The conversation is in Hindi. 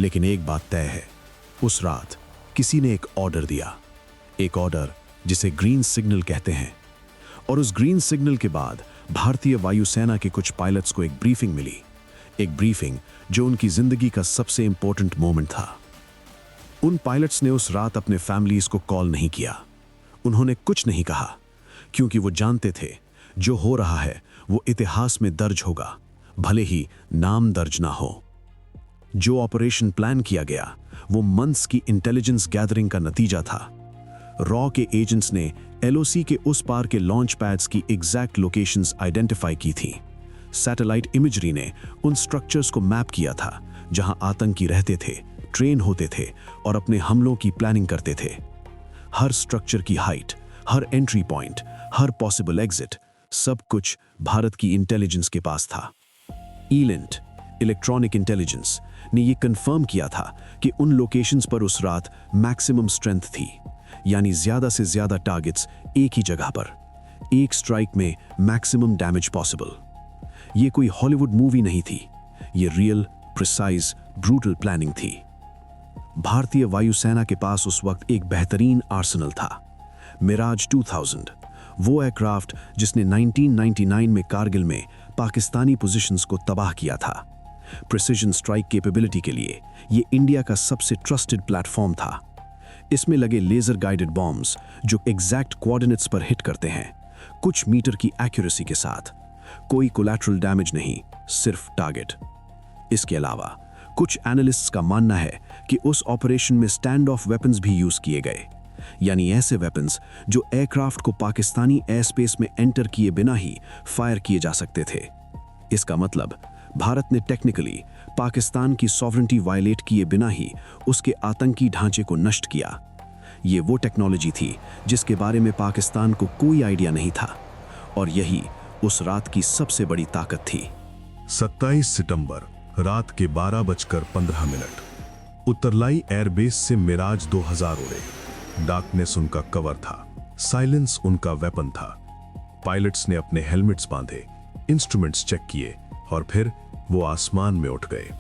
लेकिन एक बात तय है, उस रात किसी ने एक ऑर्डर दिया, एक ऑर्डर जिसे ग्रीन सिग्नल कहते हैं। और उस ग्रीन सिग्नल के बाद भारतीय वायुसेना के कुछ पायलट्स को एक ब्रीफिंग मिली, एक ब्रीफिंग जो उनकी जिंदगी का सबसे इंपॉर्टेंट मोमेंट था। उन पायलट्स ने उस रात अपने फैमिलीज को कॉल नहीं किया, उन्होंने कुछ नहीं कहा, क्योंकि वो जानते थे जो हो रहा है वो इतिहास में दर्ज होगा, भले ही नाम दर्ज ना हो। जो ऑपरेशन प्लान किया गया वो मंथ्स की इंटेलिजेंस गैदरिंग का नतीजा था। रॉ के एजेंट्स ने एलओसी के उस पार के लॉन्च पैड्स की एग्जैक्ट लोकेशंस आइडेंटिफाई की थी। सैटेलाइट इमेजरी ने उन स्ट्रक्चर्स को मैप किया था जहां आतंकी रहते थे, ट्रेन होते थे और अपने हमलों की प्लानिंग करते थे। हर स्ट्रक्चर की हाइट, हर एंट्री पॉइंट, हर पॉसिबल एग्जिट, सब कुछ भारत की इंटेलिजेंस के पास था। ईलेंट, इलेक्ट्रॉनिक इंटेलिजेंस, ने यह कंफर्म किया था कि उन लोकेशंस पर उस रात मैक्सिमम स्ट्रेंथ थी, यानी ज्यादा से ज्यादा टारगेट्स एक ही जगह पर, एक स्ट्राइक में मैक्सिमम डैमेज पॉसिबल। यह कोई हॉलीवुड मूवी नहीं थी, यह रियल, प्रिसाइज, ब्रूटल प्लानिंग थी। भारतीय वायुसेना के पास उस वक्त एक बेहतरीन आर्सेनल था, मिराज 2000, वो एयरक्राफ्ट जिसने 1999 में कारगिल में पाकिस्तानी पोजीशंस को तबाह किया था। प्रिसिजन स्ट्राइक कैपेबिलिटी के लिए ये इंडिया का सबसे ट्रस्टेड प्लेटफॉर्म था। इसमें लगे लेजर गाइडेड बॉम्ब्स जो एग्जैक्ट कोऑर्डिनेट्स पर हिट करते हैं, कुछ मीटर की एक्यूरेसी के साथ। कोई कोलैटरल डैमेज नहीं, सिर्फ टारगेट। इसके अलावा कुछ एनालिस्ट्स का मानना है कि उस ऑपरेशन में स्टैंड ऑफ वेपन्स भी यूज किए गए, यानी ऐसे वेपन्स जो एयरक्राफ्ट को पाकिस्तानी एयर स्पेस में एंटर किए बिना ही फायर किए जा सकते थे। इसका मतलब भारत ने टेक्निकली पाकिस्तान की सॉवरेंटी वायलेट किए बिना ही उसके आतंकी ढांचे को नष्ट किया। ये वो टेक्नोलॉजी थी जिसके बारे में पाकिस्तान को कोई आइडिया नहीं था, और यही उस रात की सबसे बड़ी ताकत थी। 27 सितंबर रात के 12:15 उत्तरलाई एयरबेस से मिराज 2000 उड़े। डार्कनेस उनका कवर था, साइलेंस उनका वेपन था। पायलट्स ने अपने हेलमेट्स बांधे, इंस्ट्रूमेंट्स चेक किए और फिर वो आसमान में उठ गए।